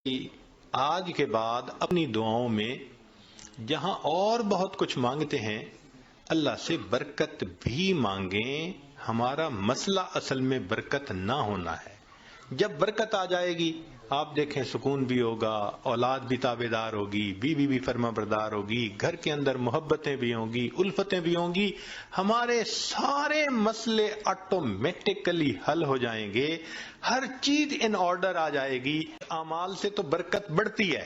آج کے بعد اپنی دعاؤں میں جہاں اور بہت کچھ مانگتے ہیں اللہ سے برکت بھی مانگیں. ہمارا مسئلہ اصل میں برکت نہ ہونا ہے. جب برکت آ جائے گی آپ دیکھیں سکون بھی ہوگا، اولاد بھی تابع دار ہوگی، بیوی بھی فرما بردار ہوگی، گھر کے اندر محبتیں بھی ہوں گی، الفتیں بھی ہوں گی، ہمارے سارے مسئلے آٹومیٹکلی حل ہو جائیں گے، ہر چیز ان آرڈر آ جائے گی. اعمال سے تو برکت بڑھتی ہے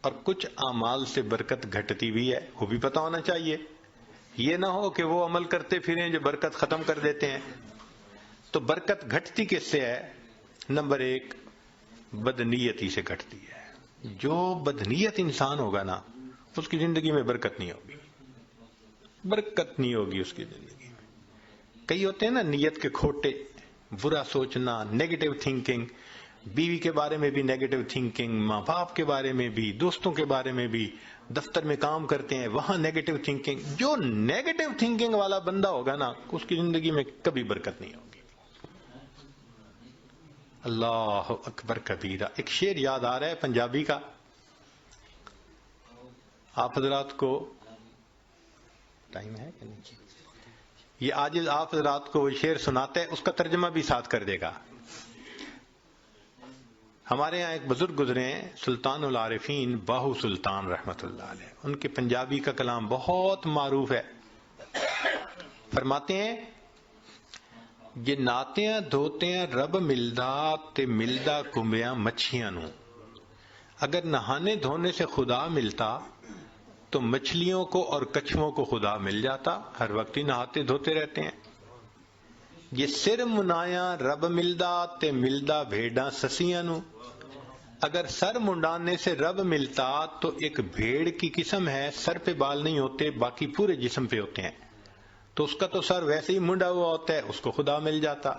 اور کچھ اعمال سے برکت گھٹتی بھی ہے، وہ بھی پتہ ہونا چاہیے. یہ نہ ہو کہ وہ عمل کرتے پھریں جو برکت ختم کر دیتے ہیں. تو برکت گھٹتی کس سے ہے؟ نمبر 1 بدنیتی سے گھٹتی ہے. جو بدنیت انسان ہوگا نا اس کی زندگی میں برکت نہیں ہوگی، برکت نہیں ہوگی اس کی زندگی میں. کئی ہوتے ہیں نا نیت کے کھوٹے، برا سوچنا، نیگیٹو تھنکنگ، بیوی کے بارے میں بھی نیگیٹو تھنکنگ، ماں باپ کے بارے میں بھی، دوستوں کے بارے میں بھی، دفتر میں کام کرتے ہیں وہاں نیگیٹو تھنکنگ. جو نیگیٹو تھنکنگ والا بندہ ہوگا نا اس کی زندگی میں کبھی برکت نہیں ہوگی. اللہ اکبر کبیرہ. ایک شعر یاد آ رہا ہے پنجابی کا، آپ حضرات کو ٹائم ہے کہ نہیں؟ یہ آج آپ حضرات کو وہ شعر سناتے ہیں، اس کا ترجمہ بھی ساتھ کر دے گا. ہمارے ہاں ایک بزرگ گزرے ہیں سلطان العارفین باہو سلطان رحمت اللہ علیہ. ان کے پنجابی کا کلام بہت معروف ہے. فرماتے ہیں یہ ناتیاں دھوتیاں رب ملدا تے ملدا کمبیاں مچھیاں نو. اگر نہانے دھونے سے خدا ملتا تو مچھلیوں کو اور کچھووں کو خدا مل جاتا، ہر وقت ہی نہاتے دھوتے رہتے ہیں. یہ سر منایا رب ملدا تے ملدا بھیڑاں سسیاں نو. اگر سر منڈانے سے رب ملتا تو ایک بھیڑ کی قسم ہے، سر پہ بال نہیں ہوتے باقی پورے جسم پہ ہوتے ہیں، تو اس کا تو سر ویسے ہی منڈا ہوا ہوتا ہے، اس کو خدا مل جاتا.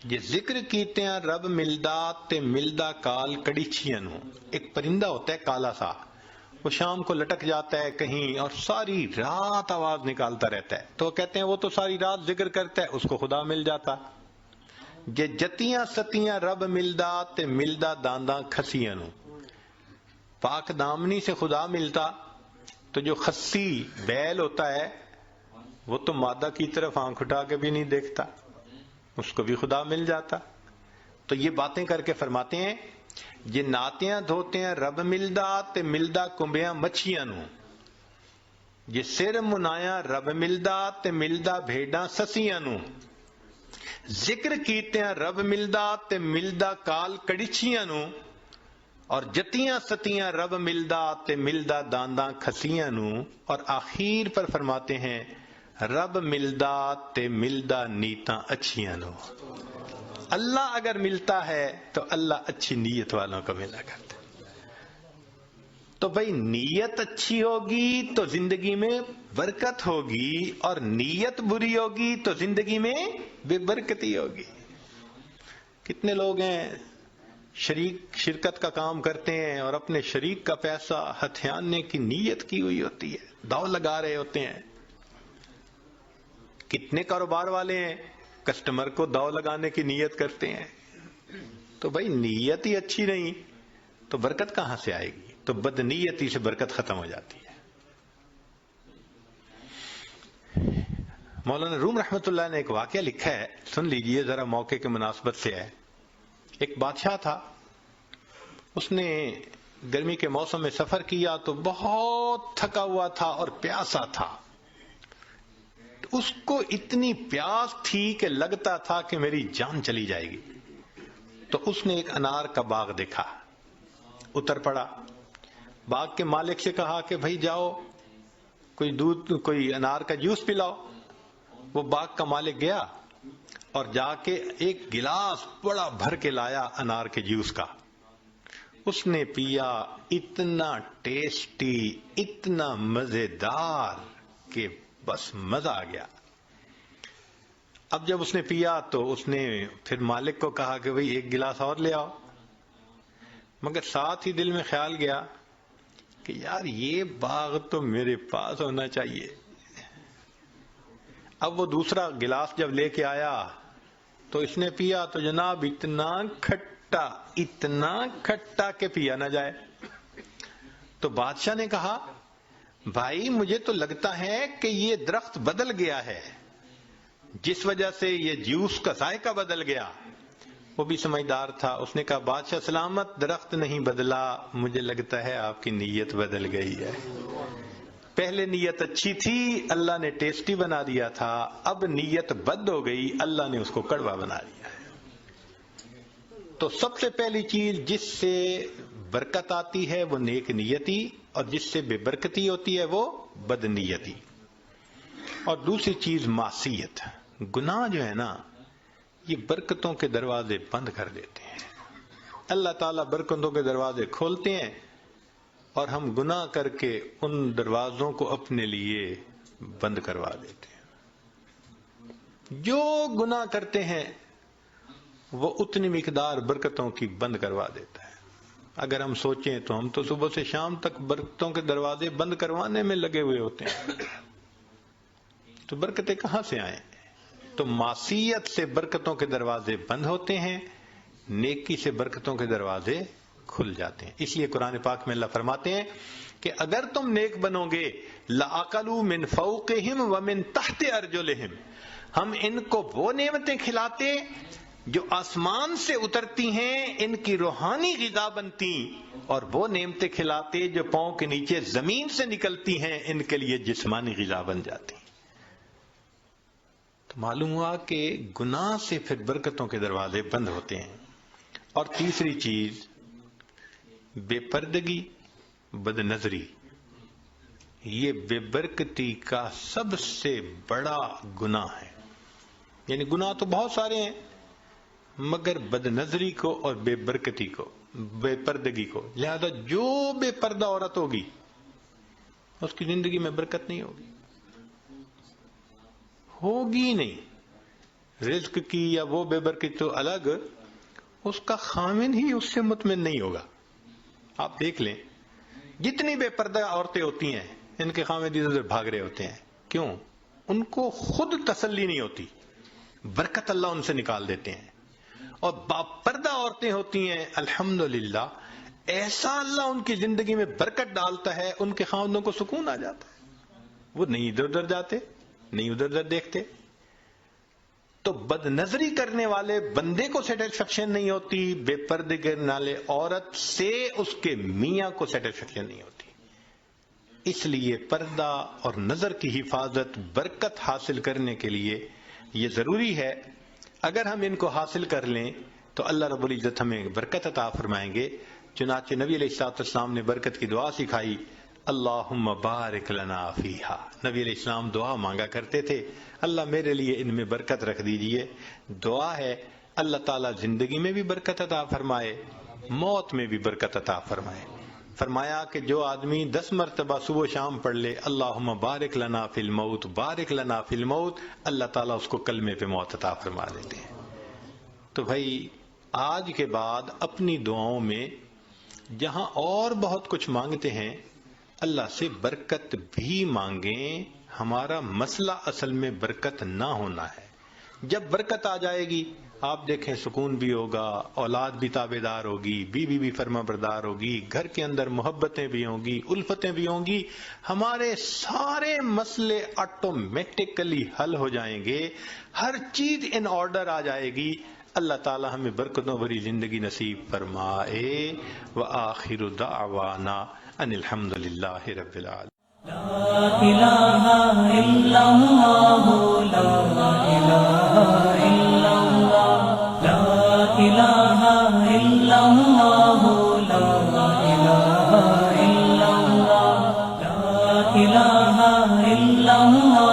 یہ ذکر کیتے ہیں رب ملدا تے ملدا کال کڑیچیاں نو. ایک پرندہ ہوتا ہے کالا سا، وہ شام کو لٹک جاتا ہے کہیں اور ساری رات آواز نکالتا رہتا ہے، تو کہتے ہیں وہ تو ساری رات ذکر کرتا ہے، اس کو خدا مل جاتا. یہ جتیاں ستیاں رب ملدا تے ملدا دانداں کھسیاں نو. پاک دامنی سے خدا ملتا تو جو خسی بیل ہوتا ہے وہ تو مادہ کی طرف آنکھ اٹھا کے بھی نہیں دیکھتا، اس کو بھی خدا مل جاتا. تو یہ باتیں کر کے فرماتے ہیں یہ ناتیاں دھوتیاں رب ملدا تے ملدا کمبیاں مچھیاں نو. یہ سر منایا رب ملدا تے ملدا بھیڑاں سسیاں نو. ذکر کیتے ہیں رب ملدا تے ملدا کال کڑیچیاں نو. اور جتیاں ستیاں رب ملدا تے ملدا دانداں کھسیاں نو. اور آخر پر فرماتے ہیں رب ملدا تے ملدا نیتاں اچھیاں نو. اللہ اگر ملتا ہے تو اللہ اچھی نیت والوں کو ملا کرتا. تو بھئی نیت اچھی ہوگی تو زندگی میں برکت ہوگی، اور نیت بری ہوگی تو زندگی میں بے برکتی ہوگی. کتنے لوگ ہیں شرکت کا کام کرتے ہیں اور اپنے شریک کا پیسہ ہتھیانے کی نیت کی ہوئی ہوتی ہے، داؤ لگا رہے ہوتے ہیں. کتنے کاروبار والے ہیں کسٹمر کو داؤ لگانے کی نیت کرتے ہیں. تو بھئی نیت ہی اچھی نہیں تو برکت کہاں سے آئے گی؟ تو بدنیتی سے برکت ختم ہو جاتی ہے. مولانا روم رحمت اللہ نے ایک واقعہ لکھا ہے، سن لیجئے ذرا، موقع کے مناسبت سے ہے. ایک بادشاہ تھا، اس نے گرمی کے موسم میں سفر کیا تو بہت تھکا ہوا تھا اور پیاسا تھا. اس کو اتنی پیاس تھی کہ لگتا تھا کہ میری جان چلی جائے گی. تو اس نے ایک انار کا باغ دیکھا، اتر پڑا، باغ کے مالک سے کہا کہ بھائی جاؤ کوئی انار کا جوس پلاؤ. وہ باغ کا مالک گیا اور جا کے ایک گلاس بڑا بھر کے لایا انار کے جوس کا. اس نے پیا، اتنا ٹیسٹی، اتنا مزیدار کہ بس مزہ آ گیا. اب جب اس نے پیا تو اس نے پھر مالک کو کہا کہ بھئی ایک گلاس اور لے آؤ، مگر ساتھ ہی دل میں خیال گیا کہ یار یہ باغ تو میرے پاس ہونا چاہیے. اب وہ دوسرا گلاس جب لے کے آیا تو اس نے پیا تو جناب اتنا کھٹا کھٹا، اتنا کھٹا کہ پیا نہ جائے۔ تو بادشاہ نے کہا بھائی مجھے تو لگتا ہے کہ یہ درخت بدل گیا ہے، جس وجہ سے یہ جوس کا ذائقہ بدل گیا۔ وہ بھی سمجھدار تھا، اس نے کہا بادشاہ سلامت، درخت نہیں بدلا، مجھے لگتا ہے آپ کی نیت بدل گئی ہے۔ پہلے نیت اچھی تھی، اللہ نے ٹیسٹی بنا دیا تھا، اب نیت بد ہو گئی، اللہ نے اس کو کڑوا بنا دیا ہے۔ تو سب سے پہلی چیز جس سے برکت آتی ہے وہ نیک نیتی، اور جس سے بے برکتی ہوتی ہے وہ بد نیتی۔ اور دوسری چیز معصیت، گناہ جو ہے نا یہ برکتوں کے دروازے بند کر دیتے ہیں۔ اللہ تعالیٰ برکتوں کے دروازے کھولتے ہیں اور ہم گناہ کر کے ان دروازوں کو اپنے لیے بند کروا دیتے ہیں۔ جو گناہ کرتے ہیں وہ اتنی مقدار برکتوں کی بند کروا دیتا ہے۔ اگر ہم سوچیں تو ہم تو صبح سے شام تک برکتوں کے دروازے بند کروانے میں لگے ہوئے ہوتے ہیں، تو برکتیں کہاں سے آئیں؟ تو معصیت سے برکتوں کے دروازے بند ہوتے ہیں، نیکی سے برکتوں کے دروازے کھل جاتے ہیں۔ اس لیے قرآن پاک میں اللہ فرماتے ہیں کہ اگر تم نیک بنو گے لَأَكَلُوا مِن فَوْقِهِمْ وَمِن تَحْتِ أَرْجُلِهِمْ، ہم ان کو وہ نعمتیں کھلاتے جو آسمان سے اترتی ہیں، ان کی روحانی غذا بنتی، اور وہ نعمتیں کھلاتے جو پاؤں کے نیچے زمین سے نکلتی ہیں، ان کے لیے جسمانی غذا بن جاتی۔ تو معلوم ہوا کہ گناہ سے پھر برکتوں کے دروازے بند ہوتے ہیں۔ اور تیسری چیز بے پردگی، بد نظری، یہ بے برکتی کا سب سے بڑا گناہ ہے۔ یعنی گناہ تو بہت سارے ہیں مگر بد نظری کو اور بے برکتی کو، بے پردگی کو، لہذا جو بے پردہ عورت ہوگی اس کی زندگی میں برکت نہیں ہوگی نہیں۔ رزق کی یا وہ بے برکت تو الگ، اس کا خامن ہی اس سے مطمئن نہیں ہوگا۔ آپ دیکھ لیں جتنی بے پردہ عورتیں ہوتی ہیں ان کے خامن ادھر ادھر بھاگ رہے ہوتے ہیں، کیوں؟ ان کو خود تسلی نہیں ہوتی، برکت اللہ ان سے نکال دیتے ہیں۔ اور باپردہ عورتیں ہوتی ہیں الحمدللہ، ایسا اللہ ان کی زندگی میں برکت ڈالتا ہے، ان کے خاوندوں کو سکون آ جاتا ہے، وہ نہیں ادھر ادھر جاتے، نہیں ادھر ادھر دیکھتے۔ تو بد نظری کرنے والے بندے کو سیٹسفیکشن نہیں ہوتی، بے پردے کرنے والے عورت سے اس کے میاں کو سیٹسفیکشن نہیں ہوتی۔ اس لیے پردہ اور نظر کی حفاظت برکت حاصل کرنے کے لیے یہ ضروری ہے۔ اگر ہم ان کو حاصل کر لیں تو اللہ رب العزت ہمیں برکت عطا فرمائیں گے۔ چنانچہ نبی علیہ السلام نے برکت کی دعا سکھائی، اللہم بارک لنا فیہا۔ نبی علیہ السلام دعا مانگا کرتے تھے، اللہ میرے لیے ان میں برکت رکھ دیجئے۔ دعا ہے اللہ تعالیٰ زندگی میں بھی برکت عطا فرمائے، موت میں بھی برکت عطا فرمائے۔ فرمایا کہ جو آدمی 10 مرتبہ صبح و شام پڑھ لے اللہم بارک لنا فی الموت، بارک لنا فی الموت، اللہ تعالیٰ اس کو کلمے پہ موت عطا فرما دیتے ہیں۔ تو بھائی آج کے بعد اپنی دعاؤں میں جہاں اور بہت کچھ مانگتے ہیں اللہ سے برکت بھی مانگیں۔ ہمارا مسئلہ اصل میں برکت نہ ہونا ہے۔ جب برکت آ جائے گی آپ دیکھیں سکون بھی ہوگا، اولاد بھی تابع دار ہوگی، بیوی بھی فرما بردار ہوگی، گھر کے اندر محبتیں بھی ہوں گی، الفتیں بھی ہوں گی، ہمارے سارے مسئلے آٹومیٹکلی حل ہو جائیں گے، ہر چیز ان آرڈر آ جائے گی۔ اللہ تعالی ہمیں برکتوں بھری زندگی نصیب فرمائے۔ وآخر دعوانا ان الحمد للہ رب العالمین۔ لا الہ الا اللہ، لا الہ الا اللہ، لا الہ الا اللہ، لا الہ الا اللہ، لا الہ الا اللہ۔